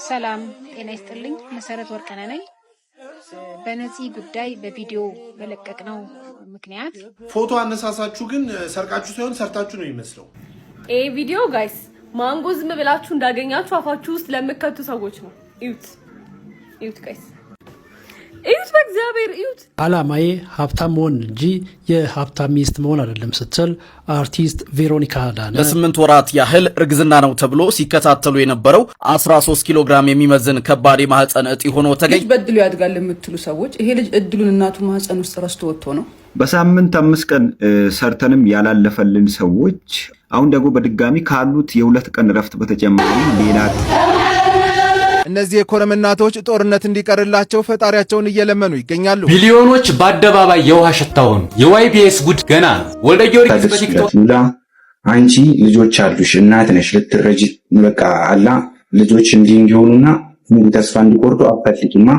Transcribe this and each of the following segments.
ሰላም ጤና ይስጥልኝ። መሰረት ወርቅነህ ነኝ። በነፂ ጉዳይ በቪዲዮ በለቀቅነው ምክንያት ፎቶ አነሳሳችሁ ግን ሰርቃችሁ ሳይሆን ሰርታችሁ ነው የሚመስለው። ቪዲዮ ጋይስ ማንጎ ዝም ብላችሁ እንዳገኛችሁ አፋችሁ ውስጥ ለምከቱ ሰዎች ነው። እዩት ጋይስ እዩት፣ በእግዚአብሔር እዩት። አላማዬ ሀብታም መሆን እንጂ የሀብታም ሚስት መሆን አይደለም ስትል አርቲስት ቬሮኒካ አዳነ ለ8 ወራት ያህል እርግዝና ነው ተብሎ ሲከታተሉ የነበረው 13 ኪሎ ግራም የሚመዝን ከባድ የማህፀን እጢ ሆኖ ተገኘ። በእድሉ ያድጋል የምትሉ ሰዎች ይሄ ልጅ እድሉን እናቱ ማህፀን ውስጥ ረስቶ ወጥቶ ነው። በሳምንት 5 ቀን ሰርተንም ያላለፈልን ሰዎች አሁን ደግሞ በድጋሚ ካሉት የ2 ቀን ረፍት በተጨማሪ ሌላ እነዚህ የኮረም እናቶች ጦርነት እንዲቀርላቸው ፈጣሪያቸውን እየለመኑ ይገኛሉ። ሚሊዮኖች በአደባባይ የውሃ ሽታውን የዋይቢኤስ ጉድ ገና ነው። ወልደ ጊዮርጊስ በቲክቶክ አንቺ ልጆች አሉሽ እናት ነሽ ልትረጂ በቃ አላ ልጆች እንዲሆኑና ተስፋ እንዲቆርጡ አፈልጊማ።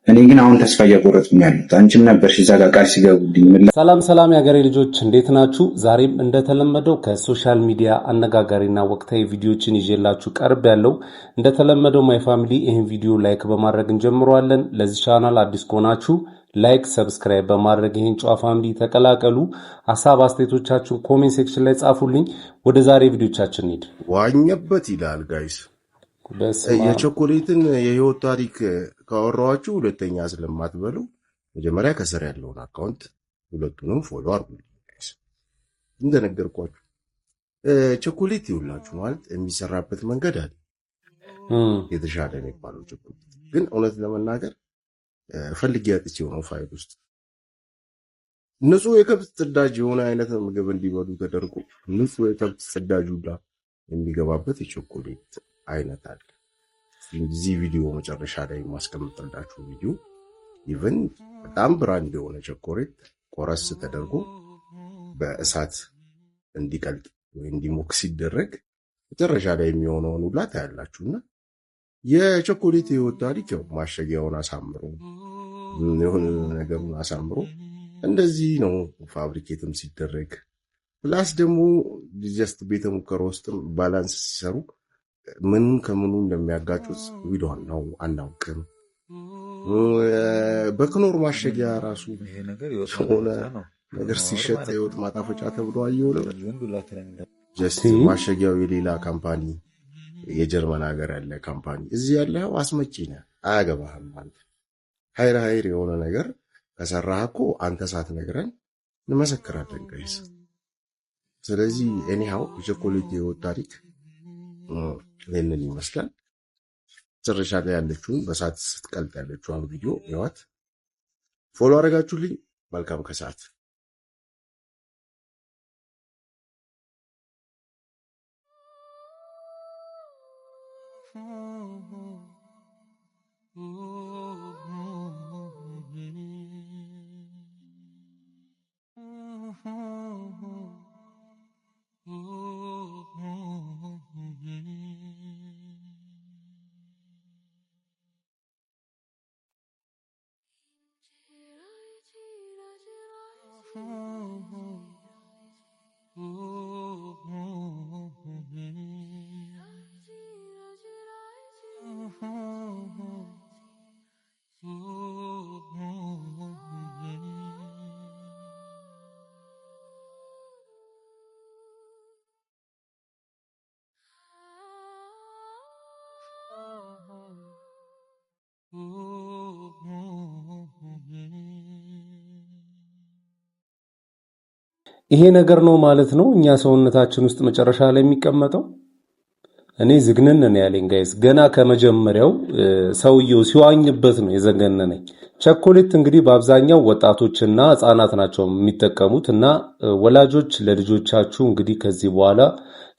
እኔ ግን አሁን ተስፋ እያቆረጥኩኝ ያለሁት አንቺም ነበርሽ እዛ ጋር ቃል ሲገቡልኝ። ሰላም የሀገሬ ልጆች እንዴት ናችሁ? ዛሬም እንደተለመደው ከሶሻል ሚዲያ አነጋጋሪና ወቅታዊ ቪዲዮችን ይዤላችሁ ቀርብ ያለው እንደተለመደው ማይ ፋሚሊ ይህን ቪዲዮ ላይክ በማድረግ እንጀምረዋለን። ለዚህ ቻናል አዲስ ከሆናችሁ ላይክ ሰብስክራይብ በማድረግ ይህን ጨዋ ፋሚሊ ተቀላቀሉ። ሀሳብ አስተያየቶቻችሁን ኮሜንት ሴክሽን ላይ ጻፉልኝ። ወደ ዛሬ ቪዲዮቻችን እንሂድ። ዋኘበት ይላል ጋይስ። የቾኮሌትን የህይወት ታሪክ ካወራኋችሁ ሁለተኛ ስለማትበሉ መጀመሪያ ከስር ያለውን አካውንት ሁለቱንም ፎሎ አድርጉ። እንደነገርኳችሁ ቾኮሌት ይውላችሁ ማለት የሚሰራበት መንገድ አለ የተሻለ ነው የሚባለው ቾኮሌት ግን እውነት ለመናገር ፈልጌ ያጥቼው ነው ፋይል ውስጥ ንጹህ የከብት ጽዳጅ የሆነ አይነት ምግብ እንዲበሉ ተደርጎ ንጹህ የከብት ጽዳጅ ሁላ የሚገባበት የቾኮሌት አይነት አለ። እዚህ ቪዲዮ መጨረሻ ላይ ማስቀምጥላችሁ ቪዲዮ ኢቭን በጣም ብራንድ የሆነ ቾኮሌት ቆረስ ተደርጎ በእሳት እንዲቀልጥ ወይ እንዲሞክ ሲደረግ መጨረሻ ላይ የሚሆነውን ሁላ ታያላችሁና የቾኮሌት የህይወት ታሪክ ማሸጊያውን አሳምሮ የሆነ ነገሩን አሳምሮ እንደዚህ ነው ፋብሪኬትም ሲደረግ ፕላስ ደግሞ ጀስት ቤተ ሙከራ ውስጥም ባላንስ ሲሰሩ ምን ከምኑ እንደሚያጋጩት ዊዶን ነው አናውቅም። በክኖር ማሸጊያ ራሱ ሆነ ነገር ሲሸጥ የወጥ ማጣፈጫ ተብሎ አየው ጀስት ማሸጊያው የሌላ ካምፓኒ የጀርመን ሀገር ያለ ካምፓኒ እዚህ ያለው አስመጪ ነው አያገባህም ማለት ሃይር የሆነ ነገር ከሰራህ እኮ አንተ ሳትነግረን እንመሰክራለን ጋይስ። ስለዚህ ኤኒሃው የቾኮሌት የህይወት ታሪክ ይህንን ይመስላል። መጨረሻ ላይ ያለችውን በሰዓት ስትቀልጥ ያለችውን ቪዲዮ ይዋት ፎሎ አደረጋችሁልኝ። መልካም ከሰዓት ይሄ ነገር ነው ማለት ነው እኛ ሰውነታችን ውስጥ መጨረሻ ላይ የሚቀመጠው። እኔ ዝግነን ነው ያለኝ ጋይስ። ገና ከመጀመሪያው ሰውየው ሲዋኝበት ነው የዘገነነኝ። ቾኮሌት እንግዲህ በአብዛኛው ወጣቶችና ህፃናት ናቸው የሚጠቀሙት እና ወላጆች ለልጆቻችሁ እንግዲህ ከዚህ በኋላ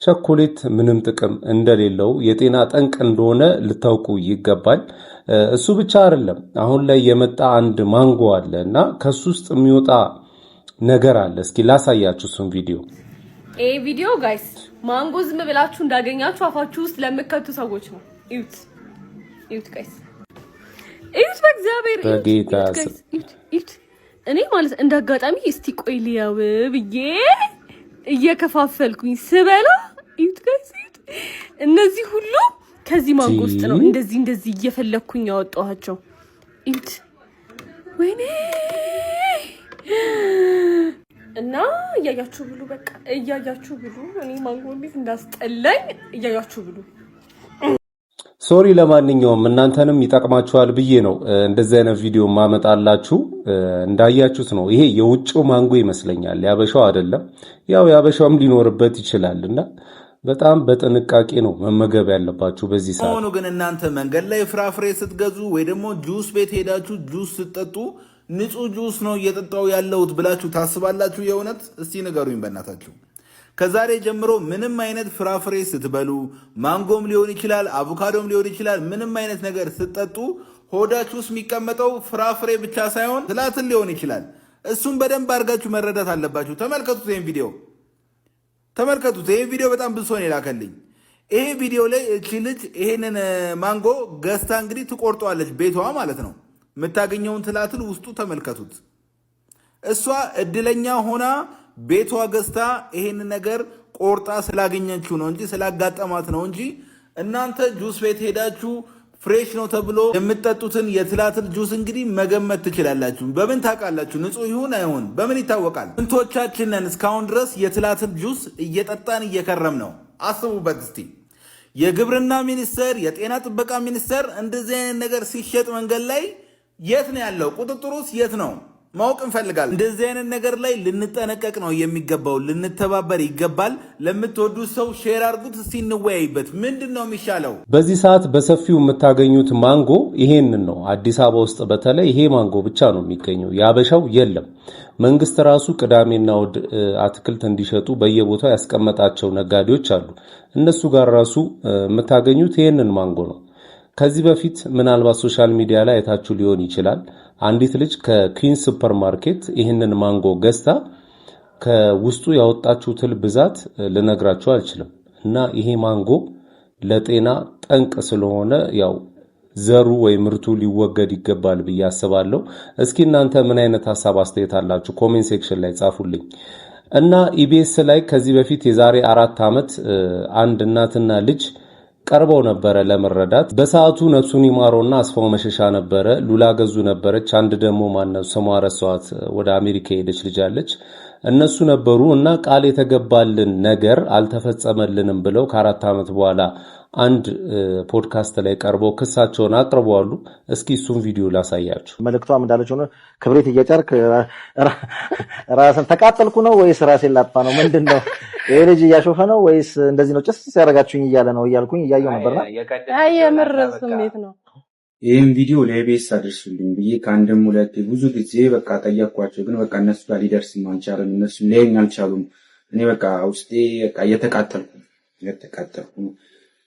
ቾኮሌት ምንም ጥቅም እንደሌለው የጤና ጠንቅ እንደሆነ ልታውቁ ይገባል። እሱ ብቻ አይደለም፣ አሁን ላይ የመጣ አንድ ማንጎ አለ እና ከሱ ውስጥ የሚወጣ ነገር አለ። እስኪ ላሳያችሁ እሱን ቪዲዮ። ቪዲዮ ጋይስ ማንጎ ዝም ብላችሁ እንዳገኛችሁ አፋችሁ ውስጥ ለምከቱ ሰዎች ነው። እዩት ጋይስ እዩት፣ በእግዚአብሔር እዩት። እኔ ማለት እንዳጋጣሚ እስቲ ቆይ ሊያው ብዬ እየከፋፈልኩኝ ስበላ እዩት ጋይስ እዩት። እነዚህ ሁሉ ከዚህ ማንጎ ውስጥ ነው እንደዚህ እየፈለኩኝ ያወጣኋቸው። እዩት ወይኔ እና እያያችሁ ብሉ፣ በቃ እያያችሁ ብሉ። እኔ ማንጎ እንዴት እንዳስጠላኝ እያያችሁ ብሉ። ሶሪ ለማንኛውም እናንተንም ይጠቅማችኋል ብዬ ነው እንደዚህ አይነት ቪዲዮ ማመጣላችሁ። እንዳያችሁት ነው ይሄ የውጭው ማንጎ ይመስለኛል፣ ያበሻው አይደለም። ያው ያበሻውም ሊኖርበት ይችላልና በጣም በጥንቃቄ ነው መመገብ ያለባችሁ በዚህ ሰዓት። ሆኖ ግን እናንተ መንገድ ላይ ፍራፍሬ ስትገዙ ወይ ደግሞ ጁስ ቤት ሄዳችሁ ጁስ ስትጠጡ ንጹህ ጁስ ነው እየጠጣው ያለሁት ብላችሁ ታስባላችሁ? የእውነት እስቲ ንገሩኝ በእናታችሁ። ከዛሬ ጀምሮ ምንም አይነት ፍራፍሬ ስትበሉ ማንጎም ሊሆን ይችላል፣ አቮካዶም ሊሆን ይችላል፣ ምንም አይነት ነገር ስትጠጡ ሆዳችሁ ውስጥ የሚቀመጠው ፍራፍሬ ብቻ ሳይሆን ትላትል ሊሆን ይችላል። እሱም በደንብ አድርጋችሁ መረዳት አለባችሁ። ተመልከቱት፣ ይህን ቪዲዮ ተመልከቱት። ይህ ቪዲዮ በጣም ብዙ ሰው ነው የላከልኝ። ይሄ ቪዲዮ ላይ እቺ ልጅ ይሄንን ማንጎ ገዝታ እንግዲህ ትቆርጠዋለች፣ ቤቷ ማለት ነው። የምታገኘውን ትላትል ውስጡ ተመልከቱት። እሷ እድለኛ ሆና ቤቷ ገዝታ ይሄን ነገር ቆርጣ ስላገኘችው ነው እንጂ ስላጋጠማት ነው እንጂ እናንተ ጁስ ቤት ሄዳችሁ ፍሬሽ ነው ተብሎ የምትጠጡትን የትላትል ጁስ እንግዲህ መገመት ትችላላችሁ። በምን ታውቃላችሁ? ንጹህ ይሁን አይሁን በምን ይታወቃል? ስንቶቻችንን እስካሁን ድረስ የትላትል ጁስ እየጠጣን እየከረም ነው? አስቡበት እስቲ። የግብርና ሚኒስቴር፣ የጤና ጥበቃ ሚኒስቴር እንደዚህ አይነት ነገር ሲሸጥ መንገድ ላይ የት ነው ያለው? ቁጥጥሩስ የት ነው? ማወቅ እንፈልጋለን። እንደዚህ አይነት ነገር ላይ ልንጠነቀቅ ነው የሚገባው፣ ልንተባበር ይገባል። ለምትወዱት ሰው ሼር አድርጉት፣ እስቲ እንወያይበት። ምንድን ነው የሚሻለው? በዚህ ሰዓት በሰፊው የምታገኙት ማንጎ ይሄንን ነው። አዲስ አበባ ውስጥ በተለይ ይሄ ማንጎ ብቻ ነው የሚገኘው፣ ያበሻው የለም። መንግስት ራሱ ቅዳሜና እሑድ አትክልት እንዲሸጡ በየቦታው ያስቀመጣቸው ነጋዴዎች አሉ። እነሱ ጋር ራሱ የምታገኙት ይሄንን ማንጎ ነው። ከዚህ በፊት ምናልባት ሶሻል ሚዲያ ላይ አይታችሁ ሊሆን ይችላል። አንዲት ልጅ ከኩዊንስ ሱፐር ማርኬት ይህንን ማንጎ ገዝታ ከውስጡ ያወጣችው ትል ብዛት ልነግራችሁ አልችልም። እና ይሄ ማንጎ ለጤና ጠንቅ ስለሆነ ያው ዘሩ ወይ ምርቱ ሊወገድ ይገባል ብዬ አስባለሁ። እስኪ እናንተ ምን አይነት ሐሳብ አስተያየት አላችሁ? ኮሜንት ሴክሽን ላይ ጻፉልኝ። እና ኢቢኤስ ላይ ከዚህ በፊት የዛሬ 4 ዓመት አንድ እናትና ልጅ ቀርበው ነበረ ለመረዳት። በሰዓቱ ነፍሱን ይማረውና አስፋው መሸሻ ነበረ፣ ሉላ ገዙ ነበረች፣ አንድ ደግሞ ማነው ስሟ ረሳኋት፣ ወደ አሜሪካ ሄደች ልጅ አለች። እነሱ ነበሩ እና ቃል የተገባልን ነገር አልተፈጸመልንም ብለው ከ4 ዓመት በኋላ አንድ ፖድካስት ላይ ቀርበው ክሳቸውን አቅርበዋሉ። እስኪ እሱን ቪዲዮ ላሳያችሁ። መልእክቷም እንዳለች ሆነ ክብሪት እየጫርክ ራስን ተቃጠልኩ ነው ወይስ ራሴን ላጥፋ ነው? ምንድነው ይሄ ልጅ እያሾፈ ነው ወይስ እንደዚህ ነው ጭስ ያደርጋችሁኝ እያለ ነው እያልኩኝ እያየው ነበርና የምር ስሜት ነው። ይህን ቪዲዮ ለኢቢኤስ አድርሱልኝ ብዬ ከአንድም ሁለት ብዙ ጊዜ በቃ ጠየኳቸው። ግን በቃ እነሱ ጋር ሊደርስም አልቻለም፣ እነሱ ሊያዩኝ አልቻሉም። እኔ በቃ ውስጤ በቃ እየተቃጠልኩ ነው።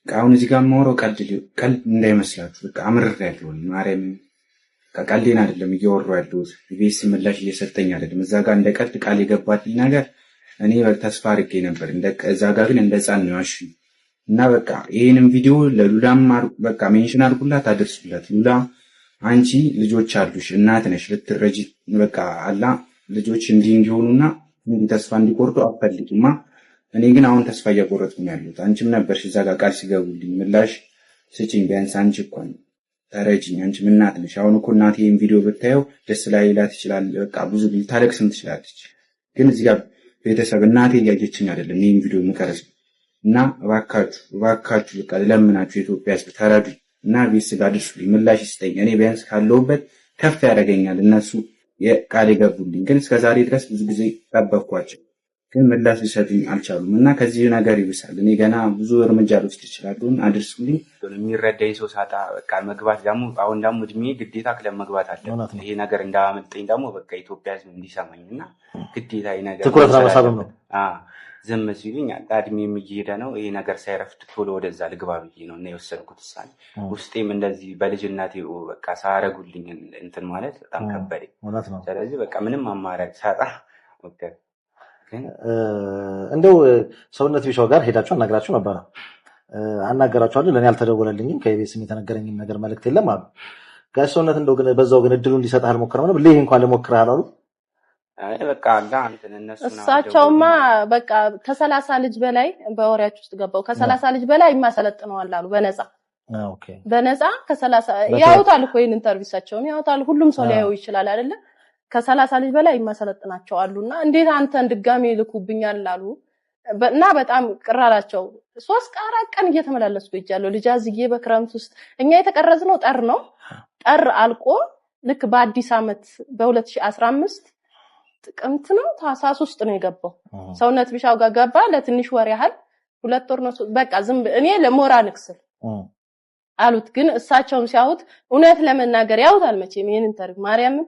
አሁን እዚህ ጋር የማወራው ቀልድ እንዳይመስላችሁ፣ በቃ አምርሬያለሁ። ማርያም ቀልዴን አይደለም እያወራሁ ያለሁት። ኢቢኤስ ምላሽ እየሰጠኝ አይደለም። እዛ ጋር እንደ ቀልድ ቃል የገባልኝ ነገር እኔ ተስፋ አድርጌ ነበር፣ እዛ ጋር ግን እንደ ሕፃን ነው ያልሽኝ። እና በቃ ይሄንን ቪዲዮ ለሉላም በቃ ሜንሽን አድርጉላት፣ አድርሱላት። ሉላ አንቺ ልጆች አሉሽ፣ እናት ነሽ፣ ልትረጂ በቃ አላ ልጆች እንዲሆኑና ተስፋ እንዲቆርጡ አትፈልጊማ። እኔ ግን አሁን ተስፋ እያቆረጥኩ ነው ያለሁት። አንቺም ነበርሽ እዛ ጋር ቃል ሲገቡልኝ ምላሽ ስጪኝ፣ ቢያንስ አንቺ እንኳን ተረጂኝ፣ አንቺም እናት ነሽ። አሁን እኮ እናቴ ይሄን ቪዲዮ ብታየው ደስ ላይላት ይችላል፣ በቃ ብዙ ልታለቅስም ትችላለች። ግን እዚህ ጋር ቤተሰብ እናቴ እያየችኝ አይደለም ይሄን ቪዲዮ የምቀርጽ እና እባካችሁ በቃ ለምናችሁ የኢትዮጵያ ሕዝብ ተረዱ እና ቤት ስጋ አድርሱልኝ፣ ምላሽ ይስጠኝ። እኔ ቢያንስ ካለሁበት ከፍ ያደርገኛል። እነሱ ቃል የገቡልኝ ግን እስከዛሬ ድረስ ብዙ ጊዜ ጠበቅኳቸው፣ ግን ምላሽ ሊሰጡኝ አልቻሉም። እና ከዚህ ነገር ይብሳል። እኔ ገና ብዙ እርምጃ ልወስድ እችላለሁ። አድርሱልኝ። የሚረዳኝ ሰው ሳጣ በቃ መግባት ደግሞ አሁን ደግሞ እድሜ ግዴታ ክለብ መግባት አለ። ይሄ ነገር እንዳመልጠኝ ደግሞ በቃ ኢትዮጵያ ሕዝብ እንዲሰማኝ እና ግዴታ ይሄ ነገር ትኩረት ለመሳብም ነው። ዝም ሲሉኝ እድሜም እየሄደ ነው። ይሄ ነገር ሳይረፍድ ቶሎ ወደዛ ልግባ ብዬ ነው እና የወሰድኩት ውሳኔ። ውስጤም እንደዚህ በልጅነቴ በቃ ሳያረጉልኝ እንትን ማለት በጣም ከበደኝ። ስለዚህ በቃ ምንም አማራጭ ሳጣ እንደው ሰውነት ቢሻው ጋር ሄዳችሁ አናግራችሁ ነበረ? አናገራችኋለሁ። ለእኔ አልተደወለልኝም። ከኢቢኤስም የተነገረኝም ነገር መልእክት የለም አሉ ጋሽ ሰውነት። እንደው ግን በዛው ግን እድሉን እንዲሰጥህ አልሞከረም ነበር? ልህ እንኳን ልሞክርህ አላሉ? በቃ እሳቸውማ በቃ ከ30 ልጅ በላይ በወሬያችሁ ውስጥ ገባው ከ30 ልጅ በላይ ይማሰለጥነዋል አሉ በነፃ። በነፃ ከ30 ያውታል እኮ ይሄን ኢንተርቪውሳቸውን ያውታል ሁሉም ሰው ሊያየው ይችላል አይደለ ከ30 ልጅ በላይ ማሰለጥናቸው አሉና እንዴት አንተን ድጋሚ ልኩብኛል አሉ እና በጣም ቅራራቸው 3-4 ቀን እየተመላለስኩ ይጃለው ልጅ አዝዬ በክረምት ውስጥ እኛ የተቀረጽነው ጠር ነው ጠር አልቆ ልክ በአዲስ አመት በ2015 ጥቅምት ነው ታሳስ ውስጥ ነው የገባው ሰውነት ቢሻው ጋር ገባ ለትንሽ ወር ያህል 2 ወር ነው በቃ ዝም እኔ ለሞራ ንክስል አሉት ግን እሳቸውም ሲያዩት እውነት ለመናገር ያውታል መቼም ይሄን ኢንተርቪው ማርያምን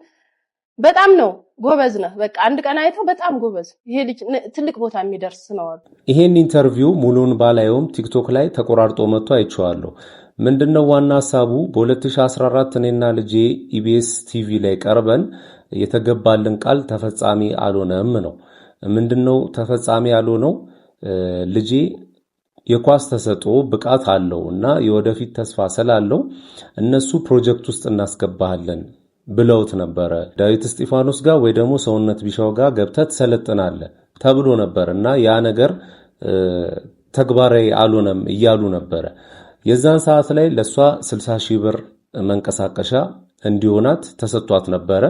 በጣም ነው ጎበዝ ነው በቃ አንድ ቀን አይተው በጣም ጎበዝ ይሄ ልጅ ትልቅ ቦታ የሚደርስ ነው አሉ ይሄን ኢንተርቪው ሙሉን ባላየውም ቲክቶክ ላይ ተቆራርጦ መጥቶ አይቼዋለሁ ምንድነው ዋና ሐሳቡ በ2014 እኔና ልጄ ኢቢኤስ ቲቪ ላይ ቀርበን የተገባልን ቃል ተፈጻሚ አልሆነም ነው ምንድነው ተፈጻሚ ያልሆነው ልጄ የኳስ ተሰጦ ብቃት አለውና የወደፊት ተስፋ ስላለው እነሱ ፕሮጀክት ውስጥ እናስገባሃለን ብለውት ነበር ዳዊት እስጢፋኖስ ጋር ወይ ደግሞ ሰውነት ቢሻው ጋር ገብተት ሰለጥናለ ተብሎ ነበርና ያ ነገር ተግባራዊ አልሆነም ይያሉ ነበር የዛን ሰዓት ላይ ለሷ 60,000 ብር መንቀሳቀሻ እንዲሆናት ተሰጥቷት ነበር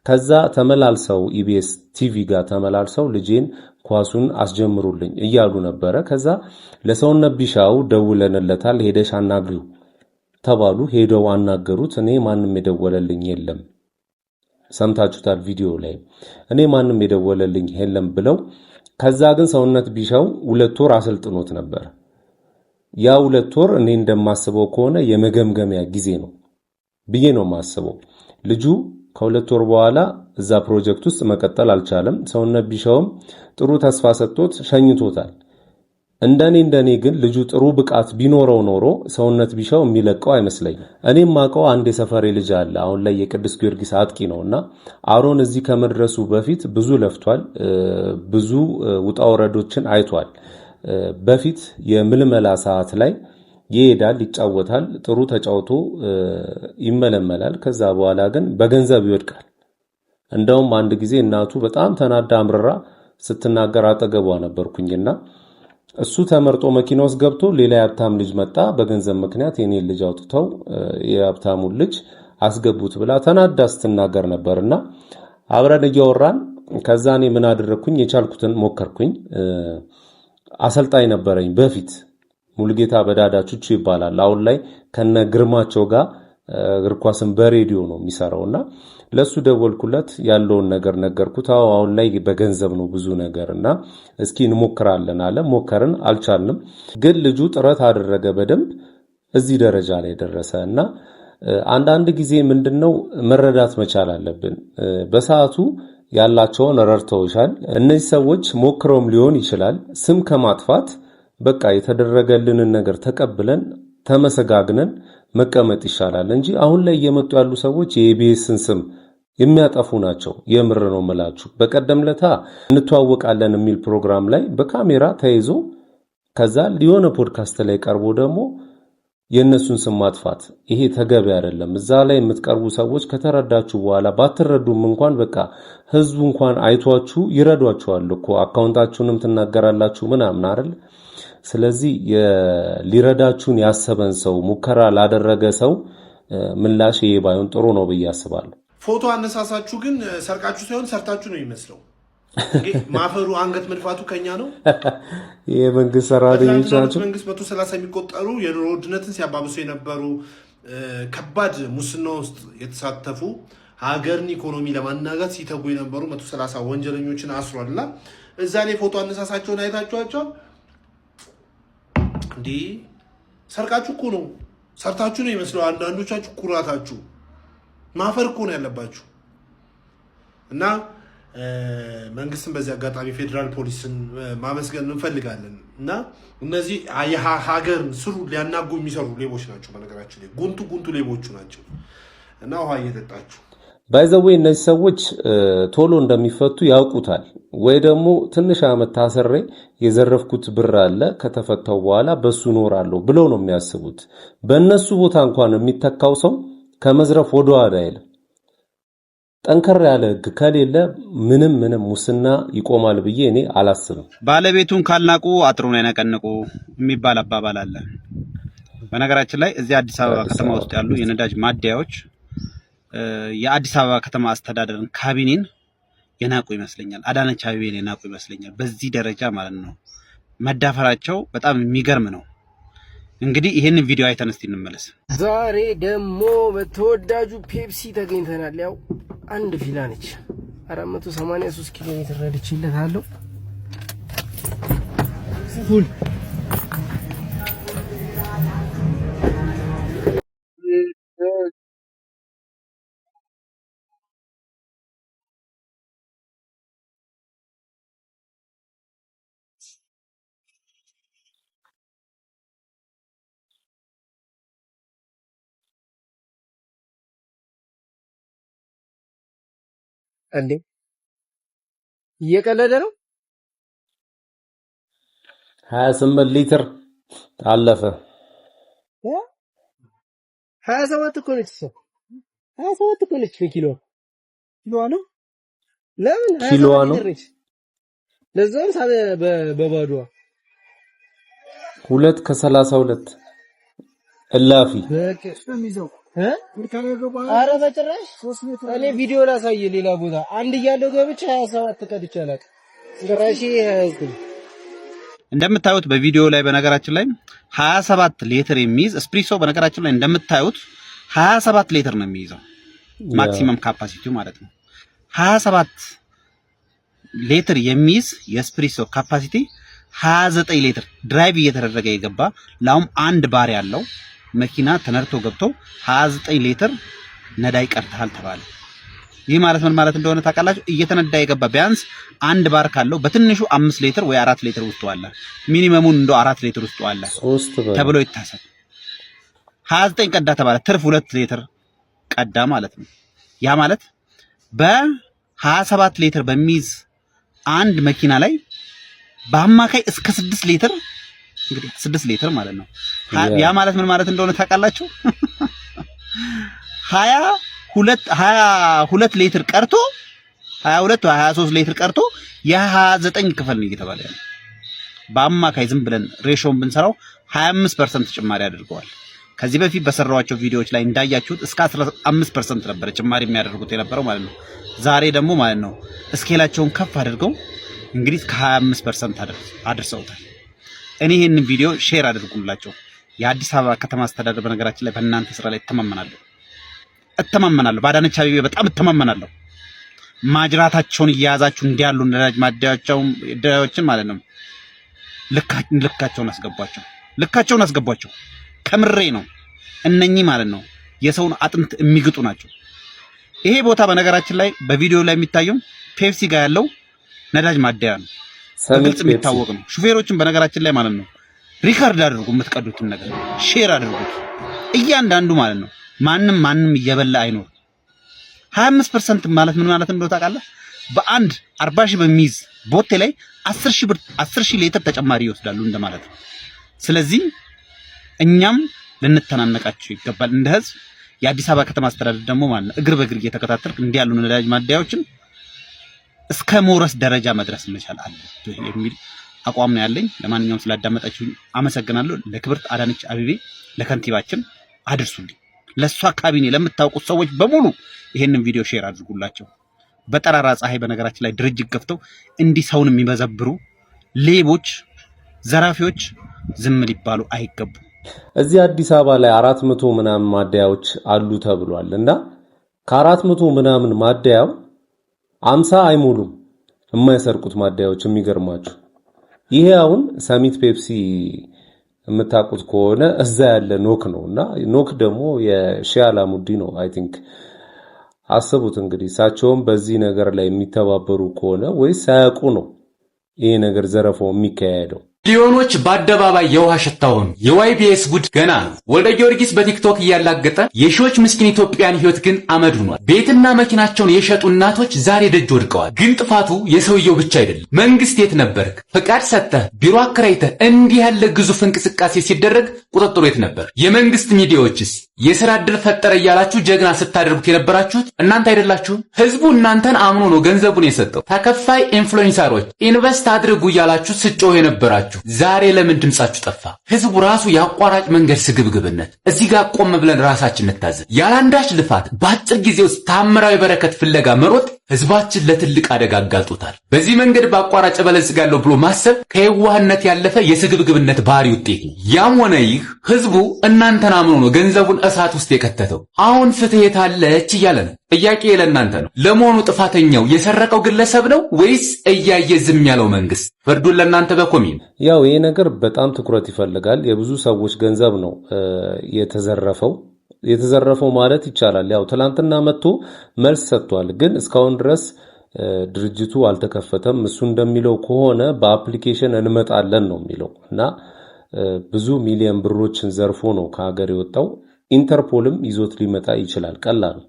ከዛ ተመላልሰው ኢቢኤስ ቲቪ ጋር ተመላልሰው ልጄን ኳሱን አስጀምሩልኝ ይያሉ ነበር ከዛ ለሰውነት ቢሻው ደውለንለታል ሄደሽ አናግሪው ተባሉ ሄደው አናገሩት እኔ ማንንም የደወለልኝ የለም ሰምታችሁታል ቪዲዮ ላይ እኔ ማንንም የደወለልኝ የለም ብለው ከዛ ግን ሰውነት ቢሻው 2 ወር አሰልጥኖት ነበር ያ 2 ወር እኔ እንደማስበው ከሆነ የመገምገሚያ ጊዜ ነው ብዬ ነው ማስበው ልጁ ከ2 ወር በኋላ እዛ ፕሮጀክት ውስጥ መቀጠል አልቻለም ሰውነት ቢሻውም ጥሩ ተስፋ ሰጥቶት ሸኝቶታል እንደኔ ግን ልጁ ጥሩ ብቃት ቢኖረው ኖሮ ሰውነት ቢሻው የሚለቀው አይመስለኝም እኔም ማቀው አንድ የሰፈሬ ልጅ አለ አሁን ላይ የቅዱስ ጊዮርጊስ አጥቂ ነውና አሮን እዚህ ከመድረሱ በፊት ብዙ ለፍቷል ብዙ ውጣውረዶችን አይቷል በፊት የምልመላ ሰዓት ላይ ይሄዳል ይጫወታል ጥሩ ተጫውቶ ይመለመላል ከዛ በኋላ ግን በገንዘብ ይወድቃል እንደውም አንድ ጊዜ እናቱ በጣም ተናዳ አምርራ ስትናገር አጠገቧ ነበርኩኝና እሱ ተመርጦ መኪና ውስጥ ገብቶ ሌላ የሀብታም ልጅ መጣ በገንዘብ ምክንያት የኔ ልጅ አውጥተው የሀብታሙን ልጅ አስገቡት ብላ ተናዳ ስትናገር ነበርና አብረን እያወራን ከዛ እኔ ምን አደረኩኝ የቻልኩትን ሞከርኩኝ አሰልጣኝ ነበረኝ በፊት ሙሉጌታ በዳዳቹቹ ይባላል አሁን ላይ ከነ ግርማቸው ጋር እግር ኳስን በሬዲዮ ነው የሚሰራውና ለሱ ደወልኩለት ያለውን ነገር ነገርኩት አሁን ላይ በገንዘብ ነው ብዙ ነገርና እስኪ እንሞክራለን አለ ሞከርን አልቻልንም ግን ልጁ ጥረት አደረገ በደንብ እዚህ ደረጃ ላይ ደረሰና አንዳንድ ጊዜ ምንድነው መረዳት መቻል አለብን በሰዓቱ ያላቸውን ረርተውሻል እነዚህ ሰዎች ሞክረውም ሊሆን ይችላል ስም ከማጥፋት በቃ የተደረገልንን ነገር ተቀብለን ተመሰጋግነን መቀመጥ ይሻላል እንጂ አሁን ላይ እየመጡ ያሉ ሰዎች የኢቢኤስን ስም የሚያጠፉ ናቸው የምር ነው መላችሁ በቀደምለታ እንተዋወቃለን የሚል ፕሮግራም ላይ በካሜራ ተይዞ ከዛ ሊሆነ ፖድካስት ላይ ቀርቦ ደግሞ የነሱን ስም ማጥፋት ይሄ ተገቢ አይደለም እዛ ላይ የምትቀርቡ ሰዎች ከተረዳችሁ በኋላ ባትረዱም እንኳን በቃ ህዝቡ እንኳን አይቷችሁ ይረዷችኋል እኮ አካውንታችሁንም ትናገራላችሁ ምናምን አይደል ስለዚህ ሊረዳችሁን ያሰበን ሰው ሙከራ ላደረገ ሰው ምላሽ ባይሆን ጥሩ ነው ብዬ አስባለሁ ፎቶ አነሳሳችሁ ግን ሰርቃችሁ ሳይሆን ሰርታችሁ ነው የሚመስለው ማፈሩ አንገት መልፋቱ ከኛ ነው የመንግስት ሰራተኞች ናቸው መንግስት 130 የሚቆጠሩ የኑሮ ውድነትን ሲያባብሱ የነበሩ ከባድ ሙስና ውስጥ የተሳተፉ ሀገርን ኢኮኖሚ ለማናጋት ሲተጉ የነበሩ 130 ወንጀለኞችን አስሯልና እዛ ላይ ፎቶ አነሳሳቸውን አይታችኋቸው እንዴ ሰርቃችሁ እኮ ነው ሰርታችሁ ነው ይመስለው አንዳንዶቻችሁ ኩራታችሁ ማፈር እኮ ነው ያለባችሁ እና መንግስትን በዚህ አጋጣሚ ፌደራል ፖሊስን ማመስገን እንፈልጋለን እና እነዚህ ሀገርን ስሩ ሊያናጉ የሚሰሩ ሌቦች ናቸው በነገራችን ላይ ጉንቱ ሌቦቹ ናቸው እና ውሃ እየጠጣችሁ ባይዘዌ እነዚህ ሰዎች ቶሎ እንደሚፈቱ ያውቁታል ወይ ደግሞ ትንሽ አመት ታሰሬ የዘረፍኩት ብር አለ ከተፈታው በኋላ በሱ ኖራለሁ ብለው ነው የሚያስቡት በእነሱ ቦታ እንኳን የሚተካው ሰው ከመዝረፍ ወደኋላ አይልም ጠንከር ያለ ህግ ከሌለ ምንም ሙስና ይቆማል ብዬ እኔ አላስብም ባለቤቱን ካልናቁ አጥሩን ያነቀንቁ የሚባል አባባል አለ በነገራችን ላይ እዚህ አዲስ አበባ ከተማ ውስጥ ያሉ የነዳጅ ማደያዎች የአዲስ አበባ ከተማ አስተዳደርን ካቢኔን የናቁ ይመስለኛል። አዳነች አቤቤን የናቁ ይመስለኛል። በዚህ ደረጃ ማለት ነው መዳፈራቸው በጣም የሚገርም ነው። እንግዲህ ይሄንን ቪዲዮ አይተን እስቲ እንመለስ። ዛሬ ደግሞ በተወዳጁ ፔፕሲ ተገኝተናል። ያው አንድ ፊላ ነች 483 ኪሎ ሜትር ረድቼለታለሁ። ፉል እንዴ እየቀለደ ነው። 28 ሊትር አለፈ። 27 እኮ ነች። 27 እኮ ነች። ኪሎዋ ነው። ለምን ኪሎዋ ነው? ለዛም በባዶዋ 2 ከ32 እላፊ ኧረ በጭራሽ እኔ ቪዲዮ ላሳይ ሌላ ቦታ አንድ እያለው ገብቼ 27 ቀድቼ አላውቅም። ጭራሽ 29 እንደምታዩት በቪዲዮ ላይ በነገራችን ላይ 27 ሊትር የሚይዝ እስፕሪሶ በነገራችን ላይ እንደምታዩት 27 ሊትር ነው የሚይዘው ማክሲመም ካፓሲቲው ማለት ነው። 27 ሊትር የሚይዝ የእስፕሪሶ ካፓሲቲ 29 ሊትር ድራይቭ እየተደረገ የገባ ላውም አንድ ባር ያለው መኪና ተነርቶ ገብቶ 29 ሊትር ነዳይ ቀርተሃል ተባለ። ይህ ማለት ምን ማለት እንደሆነ ታውቃላችሁ? እየተነዳ የገባ ቢያንስ አንድ ባር ካለው በትንሹ 5 ሊትር ወይ 4 ሊትር ውስጥ አለ። ሚኒመሙን እንደው 4 ሊትር ውስጥ አለ ተብሎ ይታሰብ። 29 ቀዳ ተባለ፣ ትርፍ 2 ሊትር ቀዳ ማለት ነው። ያ ማለት በ27 ሊትር በሚይዝ አንድ መኪና ላይ በአማካይ እስከ 6 ሊትር እንግዲህ 6 ሊትር ማለት ነው። ያ ማለት ምን ማለት እንደሆነ ታውቃላችሁ? 22 ሊትር ቀርቶ 22 ወይ 23 ሊትር ቀርቶ የ29 ክፍል ነው እየተባለ ያለው። በአማካይ ዝም ብለን ሬሾን ብንሰራው 25% ጭማሪ አድርገዋል። ከዚህ በፊት በሰራዋቸው ቪዲዮዎች ላይ እንዳያችሁት እስከ 15% ነበር ጭማሪ የሚያደርጉት የነበረው ማለት ነው። ዛሬ ደግሞ ማለት ነው እስኬላቸውን ከፍ አድርገው እንግዲህ ከ25% አድርሰውታል። እኔ ይሄንን ቪዲዮ ሼር አድርጉላቸው። የአዲስ አበባ ከተማ አስተዳደር በነገራችን ላይ በእናንተ ስራ ላይ እተማመናለሁ። በአዳነች አቤቤ በጣም እተማመናለሁ። ማጅራታቸውን እየያዛችሁ እንዲያሉ ነዳጅ ማደያዎችን ማለት ነው ልካቸውን አስገቧቸው። ከምሬ ነው። እነኚህ ማለት ነው የሰውን አጥንት የሚግጡ ናቸው። ይሄ ቦታ በነገራችን ላይ በቪዲዮ ላይ የሚታየው ፔፕሲ ጋር ያለው ነዳጅ ማደያ ነው። በግልጽ የሚታወቅ ነው። ሹፌሮችን በነገራችን ላይ ማለት ነው ሪካርድ አድርጉ፣ የምትቀዱትን ነገር ሼር አድርጉት። እያንዳንዱ ማለት ነው ማንም እየበላ አይኖር። 25% ማለት ምን ማለት እንደሆነ ታውቃለህ? በአንድ 40 ሺህ በሚይዝ ቦቴ ላይ 10 ሺህ ሊትር ተጨማሪ ይወስዳሉ እንደማለት ነው። ስለዚህ እኛም ልንተናነቃቸው ይገባል እንደ ህዝብ። የአዲስ አበባ ከተማ አስተዳደር ደግሞ ማለት ነው እግር በእግር እየተከታተልክ እንዲህ ያሉ ነዳጅ ማደያዎችን እስከ መውረስ ደረጃ መድረስ መቻል አለብህ የሚል አቋም ነው ያለኝ። ለማንኛውም ስላዳመጣችሁ አመሰግናለሁ። ለክብርት አዳነች አቤቤ ለከንቲባችን አድርሱልኝ። ለሷ ካቢኔ ለምታውቁት ሰዎች በሙሉ ይሄንን ቪዲዮ ሼር አድርጉላቸው። በጠራራ ፀሐይ በነገራችን ላይ ድርጅት ገፍተው እንዲህ ሰውን የሚበዘብሩ ሌቦች፣ ዘራፊዎች ዝም ሊባሉ አይገቡም። እዚህ አዲስ አበባ ላይ 400 ምናምን ማደያዎች አሉ ተብሏል እና ከ400 ምናምን ማደያው 50 አይሞሉም የማይሰርቁት ማደያዎች። የሚገርማችሁ ይሄ አሁን ሰሚት ፔፕሲ የምታውቁት ከሆነ እዛ ያለ ኖክ ነውና ኖክ ደግሞ የሺህ አላሙዲ ነው አይ ቲንክ። አስቡት እንግዲህ እሳቸውም በዚህ ነገር ላይ የሚተባበሩ ከሆነ ወይስ ሳያውቁ ነው ይሄ ነገር ዘረፋው የሚካሄደው? ሚሊዮኖች በአደባባይ የውሃ ሽታ ሆኑ። የዋይቢኤስ ጉድ ገና ነው። ወልደ ጊዮርጊስ በቲክቶክ እያላገጠ የሺዎች ምስኪን ኢትዮጵያን ህይወት ግን አመድ ሆኗል። ቤትና መኪናቸውን የሸጡ እናቶች ዛሬ ደጅ ወድቀዋል። ግን ጥፋቱ የሰውየው ብቻ አይደለም። መንግስት የት ነበርክ? ፈቃድ ሰጠህ፣ ቢሮ አከራይተህ እንዲህ ያለ ግዙፍ እንቅስቃሴ ሲደረግ ቁጥጥሩ የት ነበር? የመንግስት ሚዲያዎችስ? የሥራ ዕድል ፈጠረ እያላችሁ ጀግና ስታደርጉት የነበራችሁት እናንተ አይደላችሁም? ህዝቡ እናንተን አምኖ ነው ገንዘቡን የሰጠው። ተከፋይ ኢንፍሉዌንሰሮች ኢንቨስት አድርጉ እያላችሁ ስጮህ የነበራችሁ ዛሬ ለምን ድምጻችሁ ጠፋ? ህዝቡ ራሱ የአቋራጭ መንገድ ስግብግብነት እዚህ ጋር ቆም ብለን ራሳችን እንታዘብ። ያላንዳች ልፋት በአጭር ጊዜ ውስጥ ታምራዊ በረከት ፍለጋ መሮጥ ህዝባችን ለትልቅ አደጋ አጋልጦታል። በዚህ መንገድ በአቋራጭ በለጽጋለሁ ብሎ ማሰብ ከየዋህነት ያለፈ የስግብግብነት ባህሪ ውጤት ነው። ያም ሆነ ይህ ህዝቡ እናንተን አምኖ ነው ገንዘቡን እሳት ውስጥ የከተተው። አሁን ፍትህ የታለች እያለ ነው። ጥያቄ ለእናንተ ነው። ለመሆኑ ጥፋተኛው የሰረቀው ግለሰብ ነው ወይስ እያየ ዝም ያለው መንግስት? ፍርዱን ለእናንተ በኮሜንት። ያው ይሄ ነገር በጣም ትኩረት ይፈልጋል። የብዙ ሰዎች ገንዘብ ነው የተዘረፈው ማለት ይቻላል። ያው ትላንትና መጥቶ መልስ ሰጥቷል፣ ግን እስካሁን ድረስ ድርጅቱ አልተከፈተም። እሱ እንደሚለው ከሆነ በአፕሊኬሽን እንመጣለን ነው የሚለው እና ብዙ ሚሊዮን ብሮችን ዘርፎ ነው ከሀገር የወጣው። ኢንተርፖልም ይዞት ሊመጣ ይችላል። ቀላል ነው።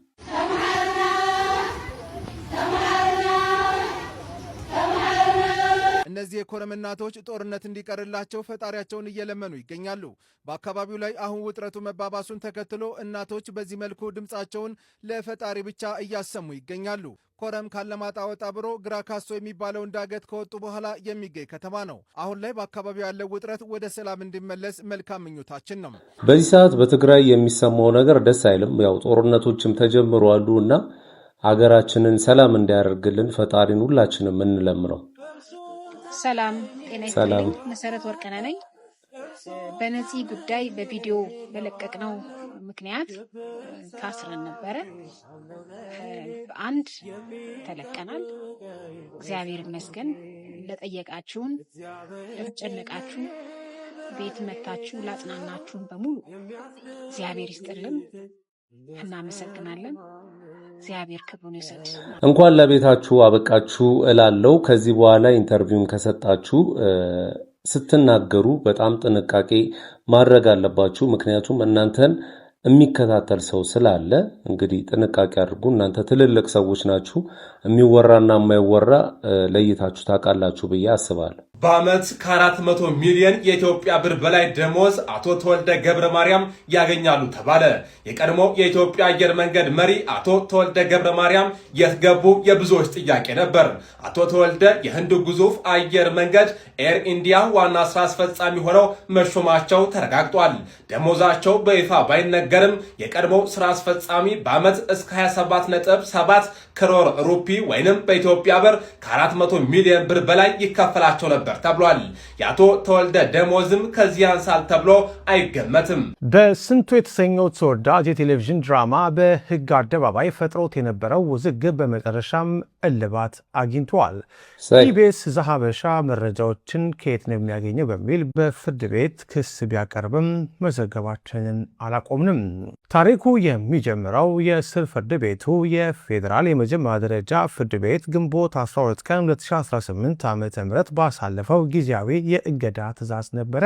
እነዚህ የኮረም እናቶች ጦርነት እንዲቀርላቸው ፈጣሪያቸውን እየለመኑ ይገኛሉ። በአካባቢው ላይ አሁን ውጥረቱ መባባሱን ተከትሎ እናቶች በዚህ መልኩ ድምፃቸውን ለፈጣሪ ብቻ እያሰሙ ይገኛሉ። ኮረም ካለማጣ ወጣ ብሎ ግራ ካሶ የሚባለውን ዳገት ከወጡ በኋላ የሚገኝ ከተማ ነው። አሁን ላይ በአካባቢው ያለው ውጥረት ወደ ሰላም እንዲመለስ መልካም ምኞታችን ነው። በዚህ ሰዓት በትግራይ የሚሰማው ነገር ደስ አይልም። ያው ጦርነቶችም ተጀምረዋል እና ሀገራችንን ሰላም እንዲያደርግልን ፈጣሪን ሁላችንም እንለምነው። ሰላም ጤና ይስጥልኝ። መሰረት ወርቅነህ ነኝ። በነፂ ጉዳይ በቪዲዮ በለቀቅነው ምክንያት ታስረን ነበረ። አንድ ተለቀናል። እግዚአብሔር ይመስገን። ለጠየቃችሁን፣ ለተጨነቃችሁ፣ ቤት መታችሁ ላጽናናችሁን በሙሉ እግዚአብሔር ይስጥልን። እናመሰግናለን። እግዚአብሔር ክብሩን ይሰጥ። እንኳን ለቤታችሁ አበቃችሁ እላለሁ። ከዚህ በኋላ ኢንተርቪውን ከሰጣችሁ ስትናገሩ በጣም ጥንቃቄ ማድረግ አለባችሁ። ምክንያቱም እናንተን የሚከታተል ሰው ስላለ እንግዲህ ጥንቃቄ አድርጉ። እናንተ ትልልቅ ሰዎች ናችሁ። የሚወራና የማይወራ ለይታችሁ ታውቃላችሁ ብዬ አስባለሁ። በዓመት ከ400 ሚሊዮን የኢትዮጵያ ብር በላይ ደሞዝ አቶ ተወልደ ገብረ ማርያም ያገኛሉ ተባለ። የቀድሞ የኢትዮጵያ አየር መንገድ መሪ አቶ ተወልደ ገብረ ማርያም የት ገቡ የብዙዎች ጥያቄ ነበር። አቶ ተወልደ የህንድ ግዙፍ አየር መንገድ ኤር ኢንዲያ ዋና ስራ አስፈጻሚ ሆነው መሾማቸው ተረጋግጧል። ደሞዛቸው በይፋ ባይነገርም የቀድሞ ስራ አስፈጻሚ በዓመት እስከ 27.7 ክሮር ሩፒ ወይንም በኢትዮጵያ ብር ከ400 ሚሊዮን ብር በላይ ይከፈላቸው ነበር ተብሏል። የአቶ ተወልደ ደሞዝም ከዚህ ያንሳል ተብሎ አይገመትም። በስንቱ የተሰኘው ተወዳጅ የቴሌቪዥን ድራማ በህግ አደባባይ ፈጥሮት የነበረው ውዝግብ በመጨረሻም እልባት አግኝቷል። ኢቢኤስ ዘሀበሻ መረጃዎችን ከየት ነው የሚያገኘው በሚል በፍርድ ቤት ክስ ቢያቀርብም መዘገባችንን አላቆምንም። ታሪኩ የሚጀምረው የስር ፍርድ ቤቱ የፌዴራል የመጀመሪያ ደረጃ ፍርድ ቤት ግንቦት 12 ቀን 2018 ዓ.ም ባሳለፈው ጊዜያዊ የእገዳ ትዕዛዝ ነበረ።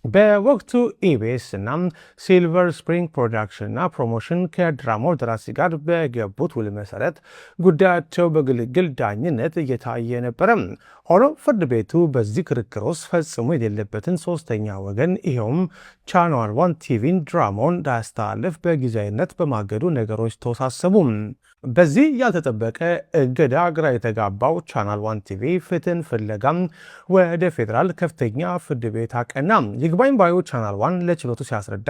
በወቅቱ ኢቢኤስ እና ሲልቨር ስፕሪንግ ፕሮዳክሽን እና ፕሮሞሽን ከድራማው ደራሲ ጋር በገቡት ውል መሰረት ጉዳያቸው በግልግል ዳኝነት እየታየ ነበረ። ሆኖም ፍርድ ቤቱ በዚህ ክርክር ውስጥ ፈጽሞ የሌለበትን ሶስተኛ ወገን ይኸውም ቻናል 1 ቲቪን ድራማውን እንዳያስተላልፍ በጊዜያዊነት በማገዱ ነገሮች ተወሳሰቡ። በዚህ ያልተጠበቀ እገዳ ግራ የተጋባው ቻናል 1 ቲቪ ፍትህን ፍለጋም ወደ ፌዴራል ከፍተኛ ፍርድ ቤት አቀና። ይግባኝ ባዩ ቻናል 1 ለችሎቱ ሲያስረዳ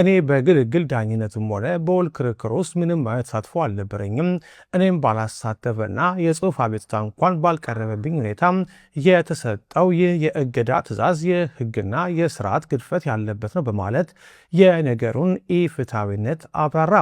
እኔ በግልግል ዳኝነቱም ሆነ በውል ክርክር ውስጥ ምንም አይነት ተሳትፎ አልነበረኝም። እኔም ባላሳተፈና የጽሁፍ አቤቱታ እንኳን ባልቀረበብኝ ሁኔታ የተሰጠው ይህ የእገዳ ትዕዛዝ የህግና የስርዓት ግድፈት ያለበት ነው በማለት የነገሩን ኢፍትሐዊነት አብራራ።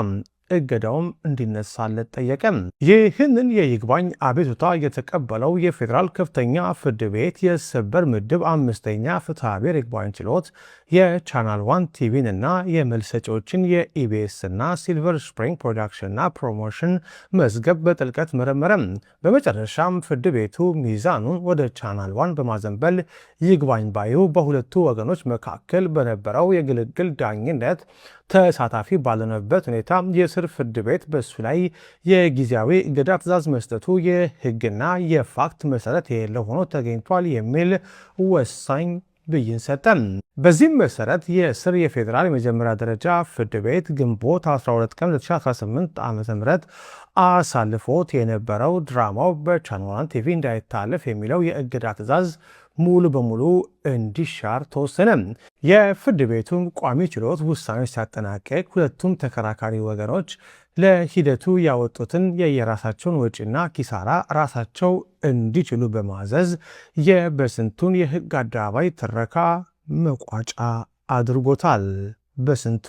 እገዳውም እንዲነሳለት ጠየቀ። ይህንን የይግባኝ አቤቱታ የተቀበለው የፌዴራል ከፍተኛ ፍርድ ቤት የሰበር ምድብ 5ኛ ፍትሐ ብሔር ይግባኝ ችሎት የቻናል 1 ቲቪን እና የመልስ ሰጪዎችን የኢቢኤስ እና ሲልቨር ስፕሪንግ ፕሮዳክሽን እና ፕሮሞሽን መዝገብ በጥልቀት መረመረ። በመጨረሻም ፍርድ ቤቱ ሚዛኑን ወደ ቻናል 1 በማዘንበል ይግባኝ ባዩ በሁለቱ ወገኖች መካከል በነበረው የግልግል ዳኝነት ተሳታፊ ባልሆነበት ሁኔታ የስር ፍርድ ቤት በሱ ላይ የጊዜያዊ እገዳ ትዕዛዝ መስጠቱ የህግና የፋክት መሰረት የሌለው ሆኖ ተገኝቷል የሚል ወሳኝ ብይን ሰጠ። በዚህም መሰረት የስር የፌዴራል የመጀመሪያ ደረጃ ፍርድ ቤት ግንቦት 12 ቀን 2018 ዓ.ም አሳልፎት የነበረው ድራማው በቻናል 1 ቲቪ እንዳይታለፍ የሚለው የእገዳ ትዕዛዝ ሙሉ በሙሉ እንዲሻር ተወሰነ። የፍርድ ቤቱም ቋሚ ችሎት ውሳኔ ሲያጠናቅቅ ሁለቱም ተከራካሪ ወገኖች ለሂደቱ ያወጡትን የየራሳቸውን ወጪና ኪሳራ ራሳቸው እንዲችሉ በማዘዝ የበስንቱን የህግ አደባባይ ትረካ መቋጫ አድርጎታል። በስንቱ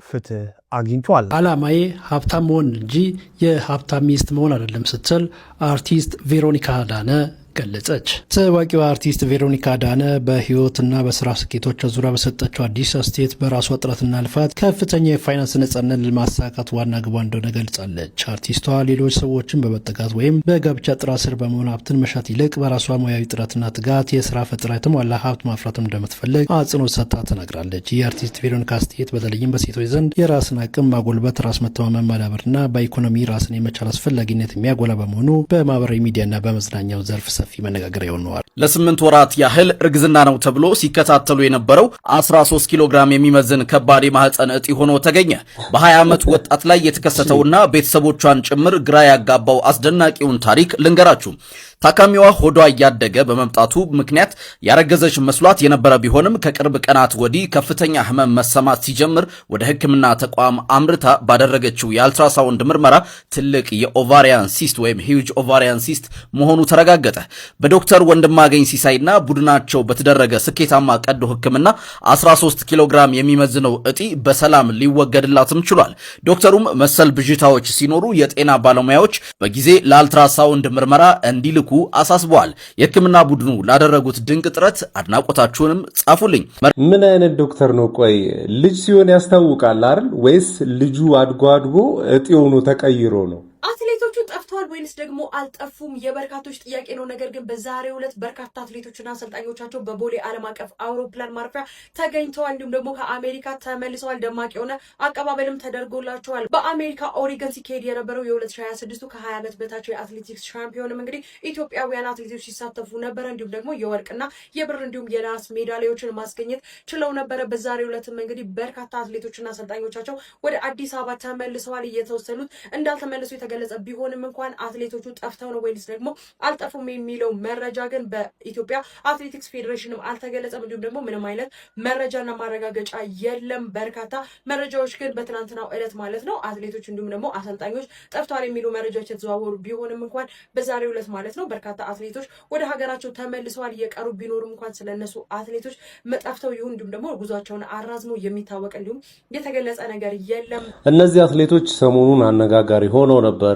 ፍትህ አግኝቷል። አላማዬ ሀብታም መሆን እንጂ የሀብታም ሚስት መሆን አይደለም ስትል አርቲስት ቬሮኒካ አዳነ ገለጸች። ታዋቂዋ አርቲስት ቬሮኒካ አዳነ በህይወትና በስራ ስኬቶቿ ዙሪያ በሰጠችው አዲስ አስተያየት በራሷ ጥረትና ልፋት ከፍተኛ የፋይናንስ ነጻነት ለማሳካት ዋና ግቧ እንደሆነ ገልጻለች። አርቲስቷ ሌሎች ሰዎችን በመጠቃት ወይም በጋብቻ ጥላ ስር በመሆን ሀብትን መሻት ይልቅ በራሷ ሙያዊ ጥረትና ትጋት የስራ ፈጠራ የተሟላ ሀብት ማፍራትም እንደምትፈልግ አጽንኦት ሰጥታ ተናግራለች። ይህ አርቲስት ቬሮኒካ አስተያየት በተለይም በሴቶች ዘንድ የራስን አቅም ማጎልበት፣ ራስ መተማመን ማዳበርና በኢኮኖሚ ራስን የመቻል አስፈላጊነት የሚያጎላ በመሆኑ በማህበራዊ ሚዲያና በመዝናኛው ዘርፍ ሰፊ መነጋገሪያ ሆነዋል። ለ8 ወራት ያህል እርግዝና ነው ተብሎ ሲከታተሉ የነበረው 13 ኪሎ ግራም የሚመዝን ከባድ የማህፀን እጢ ሆኖ ተገኘ። በ20 ዓመት ወጣት ላይ የተከሰተውና ቤተሰቦቿን ጭምር ግራ ያጋባው አስደናቂውን ታሪክ ልንገራችሁ። ታካሚዋ ሆዷ እያደገ በመምጣቱ ምክንያት ያረገዘች መስሏት የነበረ ቢሆንም ከቅርብ ቀናት ወዲህ ከፍተኛ ህመም መሰማት ሲጀምር ወደ ሕክምና ተቋም አምርታ ባደረገችው የአልትራሳውንድ ምርመራ ትልቅ የኦቫሪያን ሲስት ወይም ሂውጅ ኦቫሪያን ሲስት መሆኑ ተረጋገጠ። በዶክተር ወንድማገኝ ሲሳይና ቡድናቸው በተደረገ ስኬታማ ቀዶ ሕክምና 13 ኪሎ ግራም የሚመዝነው እጢ በሰላም ሊወገድላትም ችሏል። ዶክተሩም መሰል ብዥታዎች ሲኖሩ የጤና ባለሙያዎች በጊዜ ለአልትራሳውንድ ምርመራ እንዲልኩ አሳስበዋል። የህክምና ቡድኑ ላደረጉት ድንቅ ጥረት አድናቆታችሁንም ጻፉልኝ። ምን አይነት ዶክተር ነው? ቆይ ልጅ ሲሆን ያስታውቃል አይደል? ወይስ ልጁ አድጎ አድጎ እጢ ሆኖ ተቀይሮ ነው? አትሌቶቹ ጠፍተዋል ወይንስ ደግሞ አልጠፉም? የበርካቶች ጥያቄ ነው። ነገር ግን በዛሬው ዕለት በርካታ አትሌቶችና አሰልጣኞቻቸው በቦሌ ዓለም አቀፍ አውሮፕላን ማረፊያ ተገኝተዋል። እንዲሁም ደግሞ ከአሜሪካ ተመልሰዋል። ደማቅ የሆነ አቀባበልም ተደርጎላቸዋል። በአሜሪካ ኦሪገን ሲካሄድ የነበረው የ2026 ከ20 ዓመት በታች የአትሌቲክስ ሻምፒዮንም እንግዲህ ኢትዮጵያውያን አትሌቶች ሲሳተፉ ነበረ። እንዲሁም ደግሞ የወርቅና የብር እንዲሁም የናስ ሜዳሊያዎችን ማስገኘት ችለው ነበረ። በዛሬው ዕለትም እንግዲህ በርካታ አትሌቶችና አሰልጣኞቻቸው ወደ አዲስ አበባ ተመልሰዋል። እየተወሰኑት እንዳልተመለሱ የተገለጸ ቢሆንም እንኳን አትሌቶቹ ጠፍተው ነው ወይስ ደግሞ አልጠፉም የሚለው መረጃ ግን በኢትዮጵያ አትሌቲክስ ፌዴሬሽንም አልተገለጸም። እንዲሁም ደግሞ ምንም አይነት መረጃና ማረጋገጫ የለም። በርካታ መረጃዎች ግን በትናንትናው ዕለት ማለት ነው አትሌቶች እንዲሁም ደግሞ አሰልጣኞች ጠፍተዋል የሚሉ መረጃዎች የተዘዋወሩ ቢሆንም እንኳን በዛሬው ዕለት ማለት ነው በርካታ አትሌቶች ወደ ሀገራቸው ተመልሰዋል። እየቀሩ ቢኖርም እንኳን ስለነሱ አትሌቶች መጠፍተው ይሁን እንዲሁም ደግሞ ጉዟቸውን አራዝመው የሚታወቅ እንዲሁም የተገለጸ ነገር የለም። እነዚህ አትሌቶች ሰሞኑን አነጋጋሪ ሆነው ነበረ።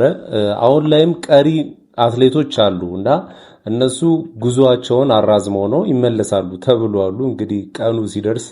አሁን ላይም ቀሪ አትሌቶች አሉ እና እነሱ ጉዟቸውን አራዝመው ነው ይመለሳሉ ተብሏሉ። እንግዲህ ቀኑ ሲደርስ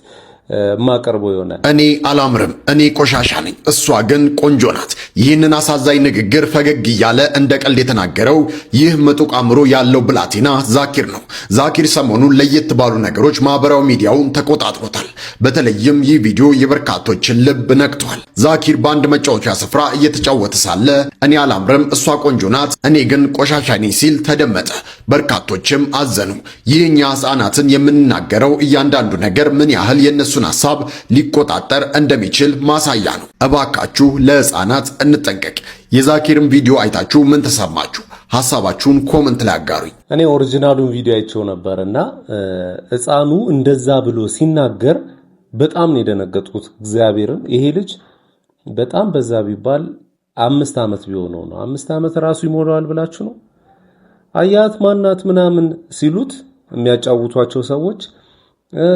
ማቀርበው ይሆናል። እኔ አላምርም፣ እኔ ቆሻሻ ነኝ፣ እሷ ግን ቆንጆ ናት። ይህንን አሳዛኝ ንግግር ፈገግ እያለ እንደ ቀልድ የተናገረው ይህ ምጡቅ አእምሮ ያለው ብላቴና ዛኪር ነው። ዛኪር ሰሞኑን ለየት ባሉ ነገሮች ማህበራዊ ሚዲያውን ተቆጣጥሮታል። በተለይም ይህ ቪዲዮ የበርካቶችን ልብ ነክቷል። ዛኪር በአንድ መጫወቻ ስፍራ እየተጫወተ ሳለ እኔ አላምርም፣ እሷ ቆንጆ ናት፣ እኔ ግን ቆሻሻ ነኝ ሲል ተደመጠ። በርካቶችም አዘኑ። ይህኛ ሕፃናትን የምንናገረው እያንዳንዱ ነገር ምን ያህል የነሱ ሐሳብ ሊቆጣጠር እንደሚችል ማሳያ ነው። እባካችሁ ለሕፃናት እንጠንቀቅ። የዛኪርን ቪዲዮ አይታችሁ ምን ተሰማችሁ? ሐሳባችሁን ኮመንት ላይ አጋሩኝ። እኔ ኦሪጂናሉን ቪዲዮ አይቼው ነበርና ሕፃኑ እንደዛ ብሎ ሲናገር በጣም ነው የደነገጥኩት። እግዚአብሔርን ይሄ ልጅ በጣም በዛ ቢባል 5 ዓመት ቢሆነው ነው። 5 ዓመት ራሱ ይሞላዋል ብላችሁ ነው? አያት ማናት ምናምን ሲሉት የሚያጫውቷቸው ሰዎች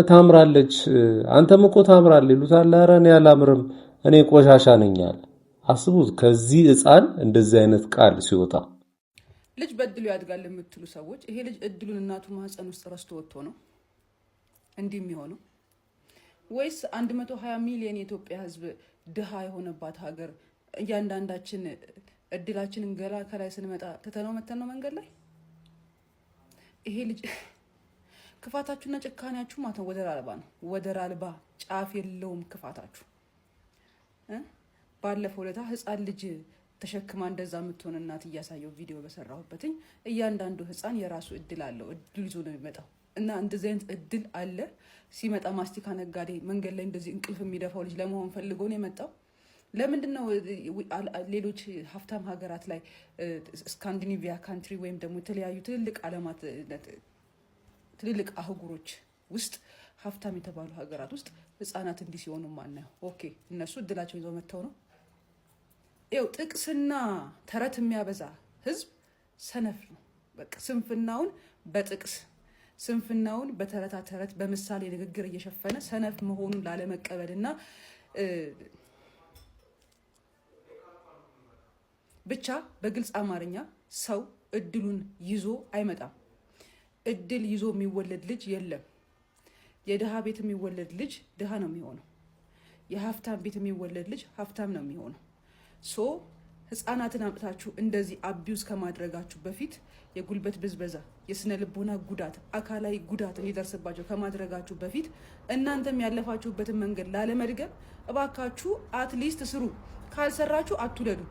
ታምራለች፣ አንተም እኮ ታምራለህ ይሉታል። ኧረ እኔ አላምርም፣ እኔ ቆሻሻ ነኝ አለ። አስቡት ከዚህ ሕፃን እንደዚህ አይነት ቃል ሲወጣ። ልጅ በእድሉ ያድጋል የምትሉ ሰዎች ይሄ ልጅ እድሉን እናቱ ማህፀን ውስጥ ረስቶ ወጥቶ ነው እንዲህ የሚሆነው? ወይስ 120 ሚሊዮን የኢትዮጵያ ሕዝብ ድሃ የሆነባት ሀገር እያንዳንዳችን እድላችንን ገላ ከላይ ስንመጣ ትተነው መተን ነው መንገድ ላይ? ይሄ ልጅ ክፋታችሁና ጭካኔያችሁ ማለት ነው ወደር አልባ ነው። ወደር አልባ ጫፍ የለውም ክፋታችሁ። ባለፈው ለታ ህፃን ልጅ ተሸክማ እንደዛ የምትሆን እናት እያሳየው ቪዲዮ በሰራሁበትኝ እያንዳንዱ ህፃን የራሱ እድል አለው። እድል ይዞ ነው የሚመጣው። እና እንደዚህ አይነት እድል አለ። ሲመጣ ማስቲካ ነጋዴ መንገድ ላይ እንደዚህ እንቅልፍ የሚደፋው ልጅ ለመሆን ፈልጎ ነው የመጣው። ለምንድን ነው ሌሎች ሀብታም ሀገራት ላይ ስካንዲኔቪያ ካንትሪ ወይም ደግሞ የተለያዩ ትልልቅ ዓለማት ትልልቅ አህጉሮች ውስጥ ሀብታም የተባሉ ሀገራት ውስጥ ህፃናት እንዲህ ሲሆኑ ማናየው? ኦኬ እነሱ እድላቸው ይዘው መጥተው ነው። ይኸው ጥቅስና ተረት የሚያበዛ ህዝብ ሰነፍ ነው። በቃ ስንፍናውን በጥቅስ ስንፍናውን በተረታ ተረት በምሳሌ ንግግር እየሸፈነ ሰነፍ መሆኑን ላለመቀበልና ብቻ በግልጽ አማርኛ ሰው እድሉን ይዞ አይመጣም። እድል ይዞ የሚወለድ ልጅ የለም። የድሃ ቤት የሚወለድ ልጅ ድሃ ነው የሚሆነው። የሀብታም ቤት የሚወለድ ልጅ ሀብታም ነው የሚሆነው። ሶ ህፃናትን አምጥታችሁ እንደዚህ አቢዩዝ ከማድረጋችሁ በፊት የጉልበት ብዝበዛ፣ የስነ ልቦና ጉዳት፣ አካላዊ ጉዳት እንዲደርስባቸው ከማድረጋችሁ በፊት እናንተም ያለፋችሁበትን መንገድ ላለመድገም እባካችሁ አትሊስት ስሩ። ካልሰራችሁ አትውለዱ።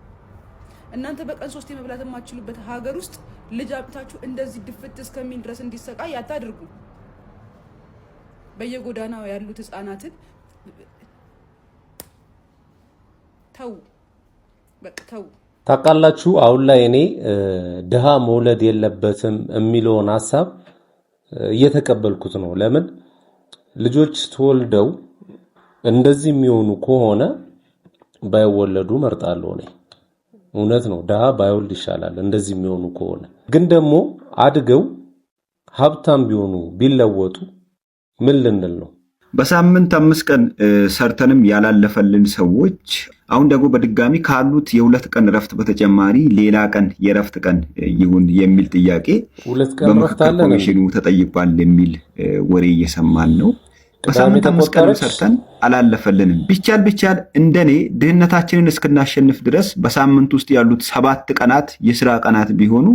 እናንተ በቀን 3 መብላት የማትችሉበት ሀገር ውስጥ ልጅ አምጥታችሁ እንደዚህ ድፍት እስከሚል ድረስ እንዲሰቃይ አታድርጉ። በየጎዳናው ያሉት ህፃናትን ተው፣ በቃ ተው። ታውቃላችሁ አሁን ላይ እኔ ድሃ መውለድ የለበትም የሚለውን ሐሳብ እየተቀበልኩት ነው። ለምን ልጆች ተወልደው እንደዚህ የሚሆኑ ከሆነ ባይወለዱ መርጣለሁ እኔ። እውነት ነው፣ ድሃ ባይወልድ ይሻላል እንደዚህ የሚሆኑ ከሆነ። ግን ደግሞ አድገው ሀብታም ቢሆኑ ቢለወጡ ምን ልንል ነው? በሳምንት 5 ቀን ሰርተንም ያላለፈልን ሰዎች አሁን ደግሞ በድጋሚ ካሉት የ2 ቀን ረፍት በተጨማሪ ሌላ ቀን የረፍት ቀን ይሁን የሚል ጥያቄ በምክክር ኮሚሽኑ ተጠይቋል የሚል ወሬ እየሰማን ነው። በሳምንት 5 ቀን ሰርተን አላለፈልንም። ቢቻል እንደኔ ድህነታችንን እስክናሸንፍ ድረስ በሳምንት ውስጥ ያሉት 7 ቀናት የሥራ ቀናት ቢሆኑ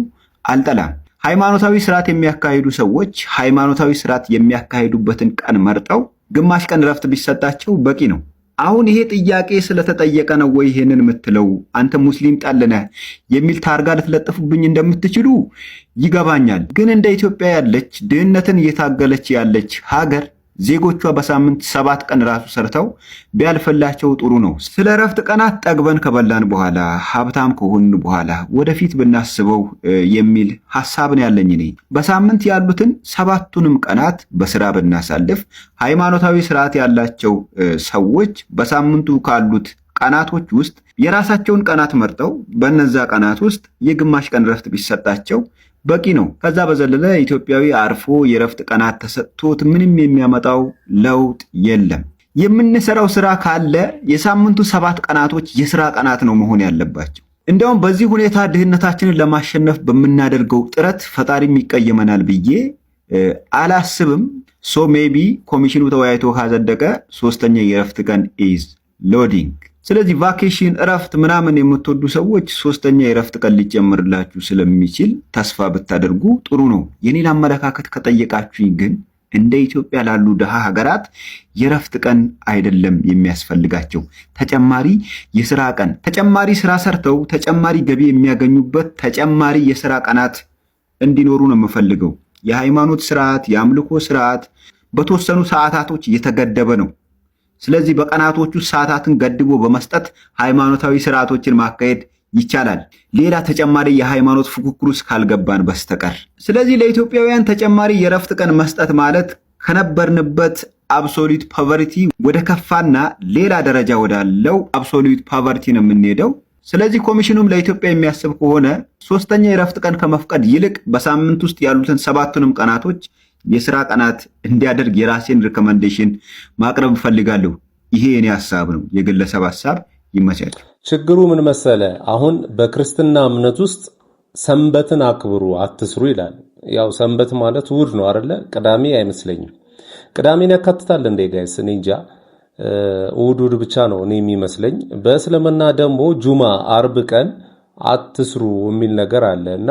አልጠላም። ሃይማኖታዊ ስርዓት የሚያካሂዱ ሰዎች ሃይማኖታዊ ስርዓት የሚያካሂዱበትን ቀን መርጠው ግማሽ ቀን ረፍት ቢሰጣቸው በቂ ነው። አሁን ይሄ ጥያቄ ስለተጠየቀ ነው ወይ ይሄንን የምትለው አንተ ሙስሊም ጠልነ የሚል ታርጋ ልትለጥፉብኝ እንደምትችሉ ይገባኛል። ግን እንደ ኢትዮጵያ ያለች ድህነትን እየታገለች ያለች ሀገር ዜጎቿ በሳምንት 7 ቀን ራሱ ሰርተው ቢያልፈላቸው ጥሩ ነው። ስለ ረፍት ቀናት ጠግበን ከበላን በኋላ ሀብታም ከሆን በኋላ ወደፊት ብናስበው የሚል ሐሳብ ነው ያለኝ እኔ። በሳምንት ያሉትን 7ቱንም ቀናት በስራ ብናሳልፍ ሃይማኖታዊ ስርዓት ያላቸው ሰዎች በሳምንቱ ካሉት ቀናቶች ውስጥ የራሳቸውን ቀናት መርጠው በእነዛ ቀናት ውስጥ የግማሽ ቀን ረፍት ቢሰጣቸው በቂ ነው። ከዛ በዘለለ ኢትዮጵያዊ አርፎ የረፍት ቀናት ተሰጥቶት ምንም የሚያመጣው ለውጥ የለም። የምንሰራው ስራ ካለ የሳምንቱ 7 ቀናቶች የስራ ቀናት ነው መሆን ያለባቸው። እንደውም በዚህ ሁኔታ ድህነታችንን ለማሸነፍ በምናደርገው ጥረት ፈጣሪም ይቀየመናል ብዬ አላስብም። ሶ ሜቢ ኮሚሽኑ ተወያይቶ ካጸደቀ 3ኛ የረፍት ቀን ኢዝ ሎዲንግ። ስለዚህ ቫኬሽን እረፍት ምናምን የምትወዱ ሰዎች 3ኛ የረፍት ቀን ሊጨምርላችሁ ስለሚችል ተስፋ ብታደርጉ ጥሩ ነው። የኔን አመለካከት ከጠየቃችሁኝ ግን እንደ ኢትዮጵያ ላሉ ድሃ ሀገራት የረፍት ቀን አይደለም የሚያስፈልጋቸው፣ ተጨማሪ የሥራ ቀን፣ ተጨማሪ ስራ ሰርተው ተጨማሪ ገቢ የሚያገኙበት ተጨማሪ የሥራ ቀናት እንዲኖሩ ነው የምፈልገው። የሃይማኖት ስርዓት፣ የአምልኮ ስርዓት በተወሰኑ ሰዓታቶች የተገደበ ነው። ስለዚህ በቀናቶቹ ሰዓታትን ገድቦ በመስጠት ሃይማኖታዊ ስርዓቶችን ማካሄድ ይቻላል፣ ሌላ ተጨማሪ የሃይማኖት ፉክክር ውስጥ ካልገባን በስተቀር። ስለዚህ ለኢትዮጵያውያን ተጨማሪ የረፍት ቀን መስጠት ማለት ከነበርንበት አብሶሉት ፖቨርቲ ወደ ከፋና ሌላ ደረጃ ወዳለው አብሶሉት ፖቨርቲ ነው የምንሄደው። ስለዚህ ኮሚሽኑም ለኢትዮጵያ የሚያስብ ከሆነ 3ኛ የረፍት ቀን ከመፍቀድ ይልቅ በሳምንት ውስጥ ያሉትን 7ቱንም ቀናቶች የሥራ ቀናት እንዲያደርግ የራሴን ሪኮመንዴሽን ማቅረብ እፈልጋለሁ። ይሄ የኔ ሐሳብ ነው፣ የግለሰብ ሐሳብ። ይመቻል። ችግሩ ምን መሰለ? አሁን በክርስትና እምነት ውስጥ ሰንበትን አክብሩ አትስሩ ይላል። ያው ሰንበት ማለት እሑድ ነው አይደለ? ቅዳሜ አይመስለኝም። ቅዳሜን ያካትታል እንዴ ጋይስ? እኔ እንጃ። እሑድ ብቻ ነው እኔ የሚመስለኝ። በእስልምና ደግሞ ጁማ አርብ ቀን አትስሩ የሚል ነገር አለ እና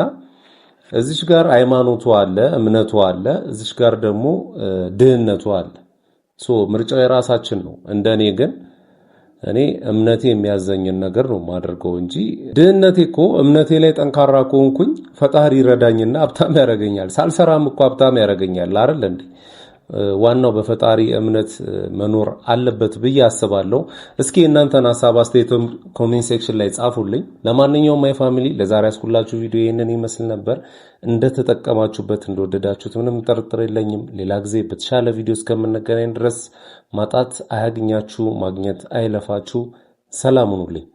እዚች ጋር ሃይማኖቱ አለ፣ እምነቱ አለ፣ እዚች ጋር ደግሞ ድህነቱ አለ። ምርጫው የራሳችን ነው። እንደኔ ግን እኔ እምነቴ የሚያዘኝን ነገር ነው ማድረገው እንጂ ድህነቴ እኮ እምነቴ ላይ ጠንካራ ከሆንኩኝ ፈጣሪ ይረዳኝና ሀብታም ያረጋኛል። ሳልሰራም እኮ ሀብታም ያረጋኛል አይደል እንዴ? ዋናው በፈጣሪ እምነት መኖር አለበት ብዬ አስባለሁ። እስኪ እናንተን ሐሳብ አስተያየቱን ኮሜንት ሴክሽን ላይ ጻፉልኝ። ለማንኛውም ማይ ፋሚሊ ለዛሬ ያስኩላችሁ ቪዲዮ ይሄንን ይመስል ነበር። እንደተጠቀማችሁበት እንደወደዳችሁት ምንም ጥርጥር የለኝም። ሌላ ጊዜ በተሻለ ቪዲዮ እስከምንገናኝ ድረስ ማጣት አያግኛችሁ፣ ማግኘት አይለፋችሁ። ሰላም ሁኑልኝ።